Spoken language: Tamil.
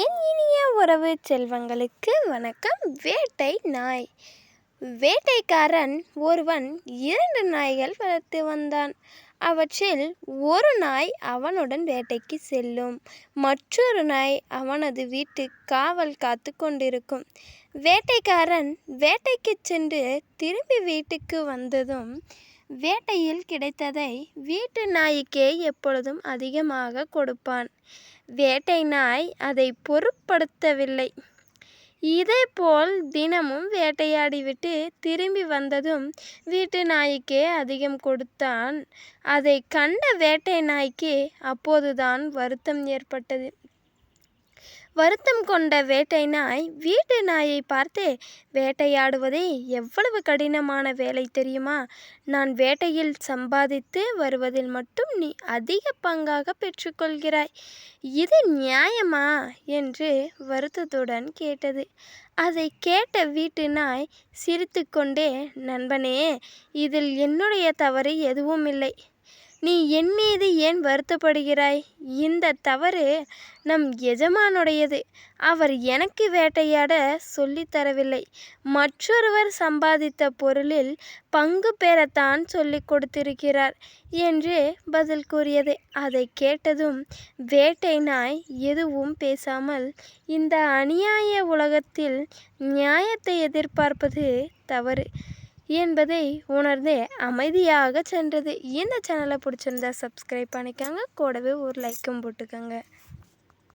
என் இனிய உறவு செல்வங்களுக்கு வணக்கம். வேட்டை நாய். வேட்டைக்காரன் ஒருவன் 2 நாய்கள் வளர்த்து வந்தான். அவற்றில் ஒரு நாய் அவனுடன் வேட்டைக்கு செல்லும், மற்றொரு நாய் அவனது வீட்டு காவல் காத்து கொண்டிருக்கும். வேட்டைக்காரன் வேட்டைக்கு சென்று திரும்பி வீட்டுக்கு வந்ததும் வேட்டையில் கிடைத்ததை வீட்டு நாய்க்கே எப்பொழுதும் அதிகமாக கொடுப்பான். வேட்டை நாய் அதை பொருட்படுத்தவில்லை. இதேபோல் தினமும் வேட்டையாடிவிட்டு திரும்பி வந்ததும் வீட்டு நாய்க்கே அதிகம் கொடுத்தான். அதை கண்ட வேட்டை நாய்க்கு அப்போதுதான் வருத்தம் ஏற்பட்டது. வருத்தம் கொண்ட வேட்டை நாய் வீட்டு நாயை பார்த்து, வேட்டையாடுவதே எவ்வளவு கடினமான வேலை தெரியுமா? நான் வேட்டையில் சம்பாதித்து வருவதில் மட்டும் நீ அதிக பங்காக பெற்றுக்கொள்கிறாய். இது நியாயமா என்று வருத்தத்துடன் கேட்டது. அதை கேட்ட வீட்டு நாய் சிரித்துக்கொண்டே, நண்பனே, இதில் என்னுடைய தவறு எதுவும் இல்லை. நீ என் மீது ஏன் வருத்தப்படுகிறாய்? இந்த தவறு நம் எஜமானுடையது. அவர் எனக்கு வேட்டையாட சொல்லித்தரவில்லை. மற்றொருவர் சம்பாதித்த பொருளில் பங்கு பெறத்தான் சொல்லிக் கொடுத்திருக்கிறார் என்று பதில் கூறியது. அதை கேட்டதும் வேட்டை நாய் எதுவும் பேசாமல், இந்த அநியாய உலகத்தில் நியாயத்தை எதிர்பார்ப்பது தவறு என்பதை உணர்ந்து அமைதியாக சென்றது. இந்த சேனலை பிடிச்சிருந்தா சப்ஸ்கிரைப் பண்ணிக்கோங்க, கூடவே ஒரு லைக்கும் போட்டுக்கோங்க.